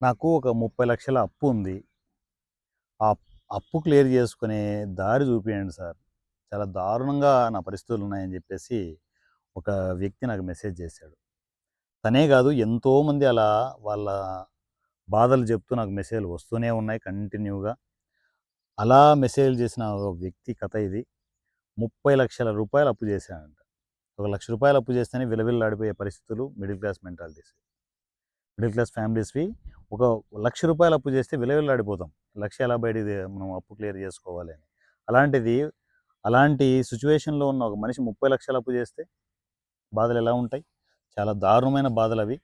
నాకు ఒక 30,00,000 అప్పు ఉంది. ఆ అప్పు క్లియర్ చేసుకునే దారి చూపియండి సార్. చాలా దారుణంగా నా పరిస్థితులు ఉన్నాయని చెప్పేసి ఒక వ్యక్తి నాకు మెసేజ్ చేశాడు. తనే కాదు ఎంతోమంది అలా వాళ్ళ బాధలు చెప్తూ నాకు మెసేజ్‌లు వస్తూనే ఉన్నాయి కంటిన్యూగా. అలా మెసేజ్‌లు చేసిన ఒక వ్యక్తి కథ ఇది. రూ. 30,00,000 అప్పు చేశాడంట. ఒక రూ. 1,00,000 అప్పు చేస్తేనే విలవిల్లాడిపోయే పరిస్థితులు middle class mentalities. Middle class ఫ్యామిలీస్‌వి ఒక రూ. 1,00,000 అప్పు చేస్తే విలవిల్లాడిపోతాం. లక్ష ఎలా మనం అప్పు క్లియర్ చేసుకోవాలి అని. అలాంటిది అలాంటి సిట్యుయేషన్‌లో ఉన్న ఒక మనిషి 30,00,000 అప్పు చేస్తే బాధలెలా ఉంటాయి? చాలా దారుణమైన బాధలవి.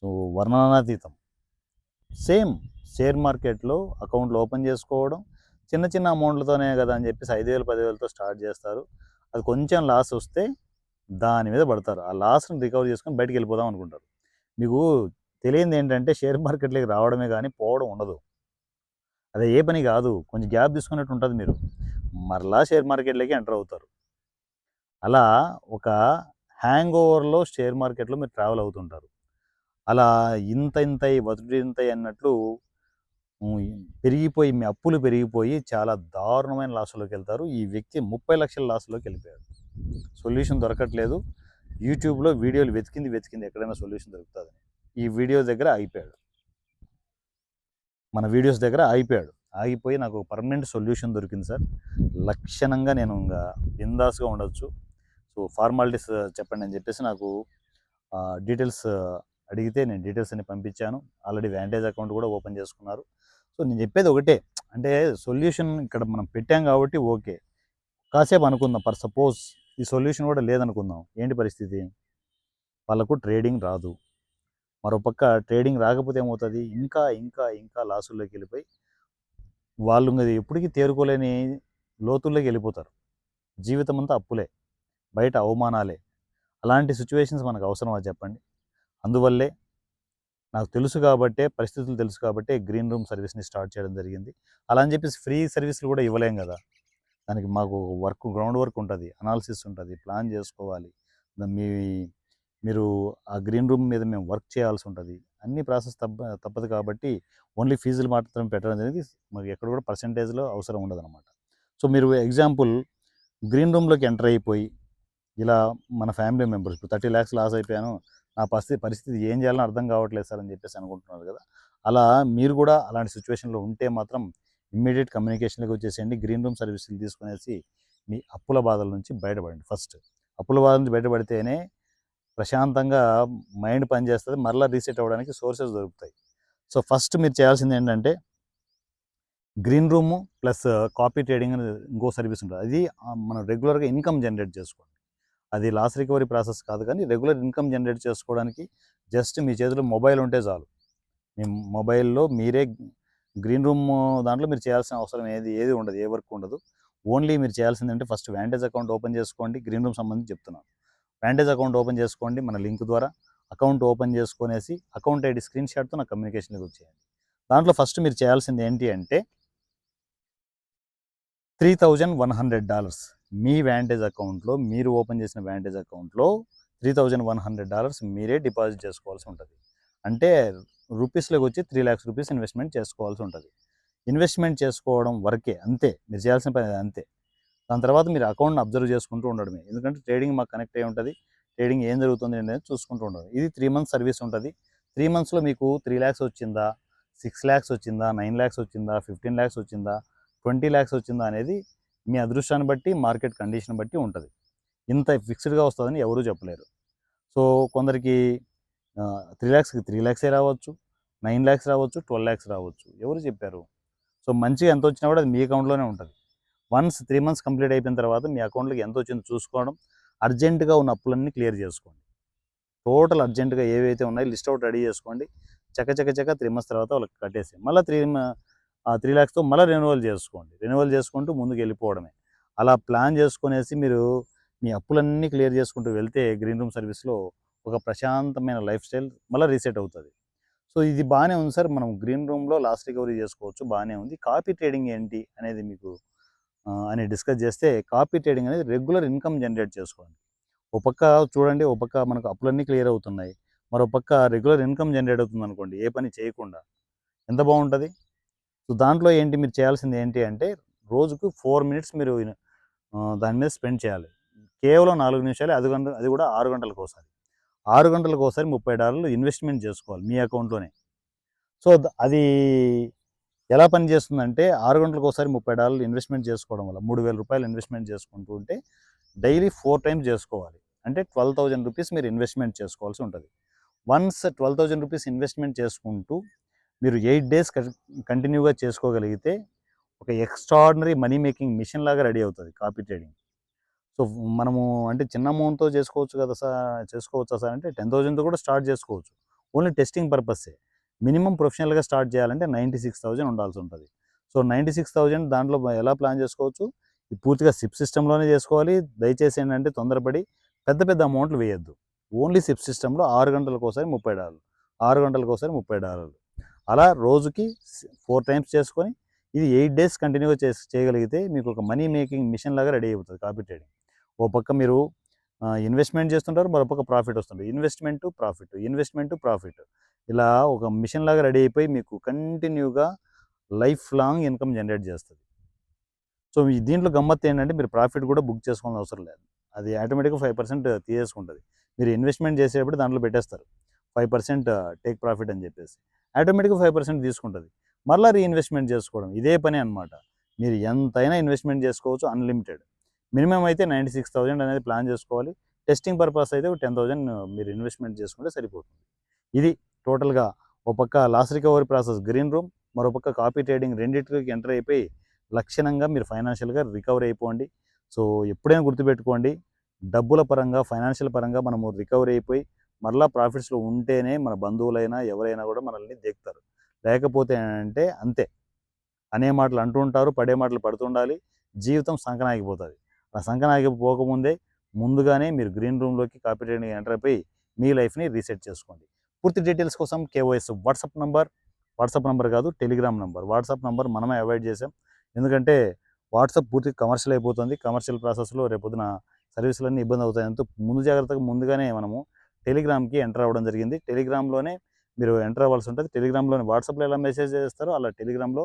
సో, వర్ణనాతీతం. సేమ్ షేర్ మార్కెట్‌లో అకౌంట్‌లు ఓపెన్ చేసుకోవడం, చిన్న చిన్న అమౌంట్‌లతోనే కదా అని చెప్పేసి 5,000, 10,000తో స్టార్ట్ చేస్తారు. అది కొంచెం లాస్ వస్తే దాని మీద పడతారు. ఆ లాస్‌ని రికవర్ చేసుకొని బయటికెళ్ళిపోదాం అనుకుంటారు. మీకు తెలియనిదేంటంటే షేర్ మార్కెట్‌లోకి రావడమే గానీ పోవడం ఉండదు. అది ఏ పని గాదు. కొంచెం గ్యాప్ తీసుకున్నట్టు ఉంటది మీరు. మరలా షేర్ మార్కెట్‌లోకి ఎంటర్ అవుతారు. అలా ఒక హ్యాంగోవర్‌లో షేర్ మార్కెట్‌లో మీరు ట్రావెల్ అవుతుంటారు. అలా ఇంతింతై వదుడింతై అన్నట్లు హ్మ్. పెరిగిపోయి మీ అప్పులు పెరిగిపోయి చాలా దారుణమైన లాస్‌లోకెళ్తారు. ఈ వ్యక్తి 30,00,000 లాస్‌లోకెళ్ళిపోయాడు. సొల్యూషన్ దొరకట్లేదు. యూట్యూబ్‌లో వీడియోలు వెతికింది ఎక్కడైనా సొల్యూషన్ దొరుకుతదని. ఈ వీడియో దగ్గర ఆగిపోయాడు. మన వీడియోస్ దగ్గర ఆగిపోయాడు. ఆగిపోయి నాకు పర్మనెంట్ సొల్యూషన్ దొరికింది సార్. లక్షణంగా నేను ఇంగా బిందాస్‌గా ఉండొచ్చు. సో, ఫార్మాలిటీస్ చెప్పండి అని చెప్పేసి నాకు డీటెయిల్స్ అడిగితే నేను డీటెయిల్స్ అన్ని పంపించాను. ఆల్రెడీ వాంటేజ్ అకౌంట్ కూడా ఓపెన్ చేసుకున్నారు. సో, నేను చెప్పేది ఒకటే. అంటే సొల్యూషన్ ఇక్కడ మనం పెట్టాం కాబట్టి ఓకే. కాసేపు అనుకుందాం. ఫర్ సపోజ్ ఈ సొల్యూషన్ కూడా లేదనుకుందాం. ఏంటి పరిస్థితి? వాళ్ళకు ట్రేడింగ్ రాదు. మరోపక్క ట్రేడింగ్ రాకపోతే ఏమవుతది? ఇంకా లాసుల్లోకెళ్ళిపోయి వాళ్ళు ఇంగ ఎప్పటికి తేరుకోలేని లోతుల్లోకెళ్ళిపోతారు. జీవితమంతా అప్పులే. బయట అవమానాలే. అలాంటి సిట్యుయేషన్స్ మనకు అవసరమా చెప్పండి? అందువల్లే నాకు తెలుసు కాబట్టే, పరిస్థితులు తెలుసు కాబట్టే గ్రీన్ రూమ్ సర్వీస్‌ని స్టార్ట్ చేయడం జరిగింది. అలా అని చెప్పేసి ఫ్రీ సర్వీస్‌లు కూడా ఇవ్వలేం గదా! దానికి మాకు గ్రౌండ్ వర్క్ ఉంటది. అనాలిసిస్ ఉంటది. ప్లాన్ జేసుకోవాలి. మీ మీరు ఆ గ్రీన్ రూమ్ మీద మేము వర్క్ చేయాల్సి ఉంటది. అన్ని ప్రాసెస్ తప్పదు కాబట్టి ఓన్లీ ఫీజులు మాత్రం పెట్టడం అనేది మాకు ఎక్కడ కూడా పర్సెంటేజ్‌లో అవసరం ఉండదనమాట. సో, మీరు ఎగ్జాంపుల్ గ్రీన్ రూమ్‌లోకి ఎంటర్ అయిపోయి ఇలా మన ఫ్యామిలీ మెంబర్స్ ఇప్పుడు 30,00,000 లాస్ అయిపోయాను. నా పరిస్థితి ఏం చేయాలని అర్థం కావట్లేదు సార్ అని చెప్పేసి అనుకుంటున్నారు కదా! అలా మీరు కూడా అలాంటి సిట్యుయేషన్‌లో ఉంటే మాత్రం ఇమ్మీడియేట్ కమ్యూనికేషన్‌లోకి వచ్చేసేయండి. గ్రీన్ రూమ్ సర్వీసులు తీసుకునేసి మీ అప్పుల బాధల నుంచి బయటపడండి ఫస్ట్. అప్పుల బాధల నుంచి బయటపడితేనే ప్రశాంతంగా మైండ్ పనిచేస్తది. మరలా రీసెట్ అవ్వడానికి సోర్సెస్ దొరుకుతాయి. సో, ఫస్ట్ మీరు చేయాల్సిందేంటంటే green room plus copy trading అని ఇంకో సర్వీస్ ఉంటది. అది మనం రెగ్యులర్‌గా ఇన్‌కమ్ జనరేట్ చేసుకోండి. అది లాస్ రికవరీ ప్రాసెస్ కాదు కానీ రెగ్యులర్ ఇన్‌కమ్ జనరేట్ చేసుకోవడానికి జస్ట్ మీ చేతిలో మొబైల్ ఉంటే చాలు. మీ మొబైల్‌లో మీరే గ్రీన్ రూమ్ దాంట్లో మీరు చేయాల్సిన అవసరం ఏది ఉండదు. ఏ వర్క్ ఉండదు. ఓన్లీ మీరు చేయాల్సిందంటే ఫస్ట్ వాంటేజ్ అకౌంట్ ఓపెన్ చేసుకోండి. గ్రీన్ రూమ్ సంబంధించి చెప్తున్నాను. వాంటేజ్ అకౌంట్ ఓపెన్ చేసుకోండి మన లింక్ ద్వారా. అకౌంట్ ఓపెన్ చేసుకొనేసి అకౌంట్ ఐడీ స్క్రీన్ షాట్‌తో నాకు కమ్యూనికేషన్‌లోకి వచ్చేయండి. దాంట్లో ఫస్ట్ మీరు చేయాల్సింది ఏంటి అంటే $3,100 మీ వాంటేజ్ అకౌంట్‌లో మీరు ఓపెన్ చేసిన వాంటేజ్ అకౌంట్‌లో $3,100 మీరే డిపాజిట్ చేసుకోవాల్సి ఉంటది. అంటే రూపీస్‌లోకి వచ్చి ₹3,00,000 ఇన్వెస్ట్‌మెంట్ చేసుకోవాల్సి ఉంటది. ఇన్వెస్ట్‌మెంట్ చేసుకోవడం వరకే అంతే. మీరు చేయాల్సిన పని అంతే. దాని తర్వాత మీరు అకౌంట్‌ని అబ్జర్వ్ చేసుకుంటూ ఉండడమే. ఎందుకంటే ట్రేడింగ్ మాకు కనెక్ట్ అయ్యి ఉంటది. ట్రేడింగ్ ఏం జరుగుతుంది అనేది చూసుకుంటూ ఉండడం. ఇది 3 మంత్స్ సర్వీస్ ఉంటది. 3 మంత్స్‌లో మీకు 3,00,000 వచ్చిందా? 6,00,000 వచ్చిందా? 9,00,000 వచ్చిందా? 15,00,000 వచ్చిందా? 20,00,000 వచ్చిందా? అనేది మీ అదృష్టాన్ని బట్టి, మార్కెట్ కండిషన్ బట్టి ఉంటది. ఇంత ఫిక్స్‌డ్‌గా వస్తదని ఎవరు చెప్పలేరు. సో, కొందరికి 3,00,000కి 3,00,000 రావచ్చు. 9,00,000 రావచ్చు. 12,00,000 రావచ్చు. ఎవరు చెప్పారు? సో, మంచిగా ఎంతొచ్చినా కూడా అది మీ అకౌంట్‌లోనే ఉంటది. వన్స్ 3 మంత్స్ కంప్లీట్ అయిపోయిన తర్వాత మీ అకౌంట్‌లోకి ఎంతొచ్చిందో చూసుకోవడం, అర్జెంట్‌గా ఉన్న అప్పులన్నీ క్లియర్ చేసుకోండి. టోటల్ అర్జెంట్‌గా ఏవైతే ఉన్నాయో లిస్ట్ ఔట్ రెడీ చేసుకోండి. చక 3 మంత్స్ తర్వాత వాళ్ళకి కట్టేసి మళ్ళా 3,00,000తో మళ్ళా రెన్యువల్ చేసుకోండి. రెన్యువల్ చేసుకుంటూ ముందుకెళ్ళిపోవడమే. అలా ప్లాన్ చేసుకొనేసి మీరు మీ అప్పులన్నీ క్లియర్ చేసుకుంటూ వెళ్తే గ్రీన్ రూమ్ సర్వీస్‌లో ఒక ప్రశాంతమైన లైఫ్ స్టైల్ మళ్ళా రీసెట్ అవుతది. సో, ఇది బానే ఉంది సార్. మనం గ్రీన్ రూమ్‌లో లాస్ రికవరీ చేసుకోవచ్చు. బానే ఉంది. కాపీ ట్రేడింగ్ ఏంటి అనేది మీకు అని డిస్కస్ చేస్తే కాపీ ట్రేడింగ్ అనేది రెగ్యులర్ ఇన్‌కమ్ జనరేట్ చేసుకోవడం. ఓ పక్క చూడండి, ఓ పక్క మనకు అప్పులన్నీ క్లియర్ అవుతున్నాయి. మరో పక్క రెగ్యులర్ ఇన్‌కమ్ జనరేట్ అవుతుందనుకోండి ఏ పని చేయకుండా. ఎంత బాగుంటుంది. సో దాంట్లో ఏంటి మీరు చేయాల్సింది ఏంటి అంటే రోజుకు 4 మినిట్స్ మీరు దాని మీద స్పెండ్ చేయాలి. కేవలం 4 నిమిషాలే, అది కూడా 6 గంటలకోసారి. 6 గంటలకోసారి $30 ఇన్వెస్ట్‌మెంట్ చేసుకోవాలి మీ అకౌంట్‌లోనే. సో అది ఎలా పనిచేస్తుందంటే 6 గంటలకోసారి $30 ఇన్వెస్ట్‌మెంట్ చేసుకోవడం వల్ల రూ. 3000 ఇన్వెస్ట్‌మెంట్ చేసుకుంటూ ఉంటే డైలీ 4 టైమ్స్ చేసుకోవాలి. అంటే రూ. 12,000 మీరు ఇన్వెస్ట్‌మెంట్ చేసుకోవాల్సి ఉంటది. వన్స్ రూ. 12,000 ఇన్వెస్ట్‌మెంట్ చేసుకుంటూ మీరు 8 డేస్ కంటిన్యూగా చేసుకోగలిగితే ఒక ఎక్స్ట్రార్డినరీ మనీ మేకింగ్ మిషన్ లాగా రెడీ అవుతది కాపీ ట్రేడింగ్. సో మనము అంటే చిన్న అమౌంట్‌తో చేసుకోవచ్చు కదా చేసుకోవచ్చా సార్ అంటే 10,000తో కూడా స్టార్ట్ చేసుకోవచ్చు. ఓన్లీ టెస్టింగ్ పర్పస్సే. మినిమమ్ ప్రొఫెషనల్‌గా స్టార్ట్ చేయాలంటే 96,000 ఉండాల్సి ఉంటది. సో 96,000 దాంట్లో ఎలా ప్లాన్ చేసుకోవచ్చు? ఇది పూర్తిగా సిప్ సిస్టమ్‌లోనే చేసుకోవాలి. దయచేసి ఏంటంటే తొందరపడి పెద్ద పెద్ద అమౌంట్‌లు వేయొద్దు. ఓన్లీ సిప్ సిస్టమ్‌లో 6 గంటలకోసారి $30, 6 గంటలకోసారి $30 అలా రోజుకి 4 టైమ్స్ చేసుకొని ఇది 8 డేస్ కంటిన్యూగా చేయగలిగితే మీకు ఒక మనీ మేకింగ్ మిషన్ లాగా రెడీ అయిపోతుంది కాపీ ట్రేడింగ్. ఓ పక్క మీరు ఇన్వెస్ట్‌మెంట్ చేస్తుంటారు. మరో పక్క ప్రాఫిట్ వస్తుంది. ఇన్వెస్ట్‌మెంట్, ప్రాఫిట్ ఇలా ఒక మిషన్ లాగా రెడీ అయిపోయి మీకు కంటిన్యూగా లైఫ్ లాంగ్ ఇన్‌కమ్ జనరేట్ చేస్తది. సో దీంట్లో గమ్మత్తు ఏంటంటే మీరు ప్రాఫిట్ కూడా బుక్ చేసుకోవాల్సిన అవసరం లేదు. అది ఆటోమేటిక్‌గా 5% తీసేసుకుంటది. మీరు ఇన్వెస్ట్‌మెంట్ చేసేటప్పుడు దాంట్లో పెట్టేస్తారు. 5% టేక్ ప్రాఫిట్ అని చెప్పేసి. ఆటోమేటిక్‌గా 5% తీసుకుంటది. మరలా రీఇన్వెస్ట్‌మెంట్ చేసుకోవడం ఇదే పని అన్నమాట. మీరు ఎంతైనా ఇన్వెస్ట్‌మెంట్ చేసుకోవచ్చు అన్‌లిమిటెడ్. మినిమమ్ అయితే 96,000 అనేది ప్లాన్ చేసుకోవాలి. టెస్టింగ్ పర్పస్ అయితే 10,000 మీరు ఇన్వెస్ట్‌మెంట్ చేసుకుంటే సరిపోతుంది. ఇది టోటల్‌గా ఓ పక్క loss recovery process green room, మరో పక్క కాపీ ట్రేడింగ్ రెండిట్లోకి ఎంటర్ అయిపోయి లక్షణంగా మీరు ఫైనాన్షియల్‌గా రికవరీ అయిపోండి. సో ఎప్పుడైనా గుర్తుపెట్టుకోండి, డబ్బుల పరంగా, ఫైనాన్షియల్ పరంగా మనము రికవరీ అయిపోయి మరలా ప్రాఫిట్స్‌లో ఉంటేనే మన బంధువులైనా, ఎవరైనా కూడా మనల్ని దేకుతారు. లేకపోతే అంటే అంతే. అనే మాటలు అంటూ ఉంటారు, పడే మాటలు పడుతుండాలి. జీవితం సంకనాగిపోతది. ఆ సంకనాగిపోకముందే ముందుగానే మీరు గ్రీన్ రూమ్‌లోకి కాపీ ట్రేడింగ్ ఎంటర్ అయిపోయి మీ లైఫ్‌ని రీసెట్ చేసుకోండి. పూర్తి డీటెయిల్స్ కోసం కేవైఎస్ వాట్సాప్ నంబర్ కాదు, టెలిగ్రామ్ నంబర్. వాట్సాప్ నంబర్ మనమే అవాయిడ్ చేసాం. ఎందుకంటే వాట్సాప్ పూర్తిగా కమర్షియల్ అయిపోతుంది. కమర్షియల్ ప్రాసెస్‌లో రేపొద్దున సర్వీసులన్నీ ఇబ్బంది అవుతాయంటూ ముందుగానే మనము టెలిగ్రామ్‌కి ఎంటర్ అవ్వడం జరిగింది. టెలిగ్రామ్‌లోనే మీరు ఎంటర్ అవ్వాల్సి ఉంటది. టెలిగ్రామ్‌లోనే వాట్సాప్‌లో ఎలా మెసేజ్ చేస్తారో అలా టెలిగ్రామ్‌లో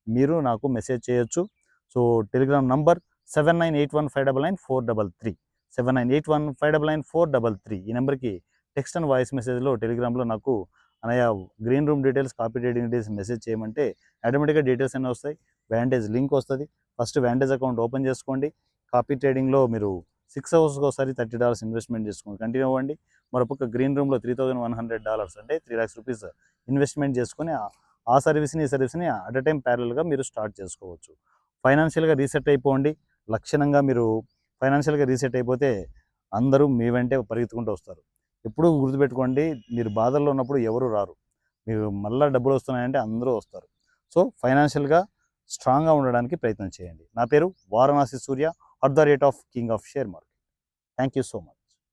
మీరు నాకు మెసేజ్ చేయొచ్చు. సో టెలిగ్రామ్ నంబర్ 7981599433 7981599433 ఈ నెంబర్‌కి టెక్స్ట్ అండ్ వాయిస్ మెసేజ్‌లో టెలిగ్రామ్‌లో నాకు అన్నయ్య green room details, copy trading details message చేయమంటే ఆటోమేటిక్‌గా డీటెయిల్స్ అన్నీ వస్తాయి. వాంటేజ్ లింక్ వస్తది. ఫస్ట్ వాంటేజ్ అకౌంట్ ఓపెన్ చేసుకోండి. కాపీ ట్రేడింగ్‌లో మీరు 6 అవర్స్‌కి ఒకసారి $30 ఇన్వెస్ట్‌మెంట్ చేసుకోండి. కంటిన్యూ అవ్వండి. మరోపక్క గ్రీన్ రూమ్‌లో $3,100 అంటే ₹3,00,000 ఇన్వెస్ట్‌మెంట్ చేసుకొని ఆ సర్వీస్‌ని అట్ ఎ టైమ్ ప్యారలల్‌గా మీరు స్టార్ట్ చేసుకోవచ్చు. ఫైనాన్షియల్‌గా రీసెట్ అయిపోండి. లక్షణంగా మీరు ఫైనాన్షియల్‌గా రీసెట్ అయిపోతే అందరూ మీ వెంటే పరిగెత్తుకుంటూ వస్తారు. ఎప్పుడూ గుర్తుపెట్టుకోండి, మీరు బాధల్లో ఉన్నప్పుడు ఎవరు రారు. మీరు మళ్ళా డబ్బులొస్తున్నాయంటే అందరూ వస్తారు. సో ఫైనాన్షియల్‌గా స్ట్రాంగ్‌గా ఉండడానికి ప్రయత్నం చేయండి. నా పేరు వారణాసి సూర్య @king of share market. Thank you so much.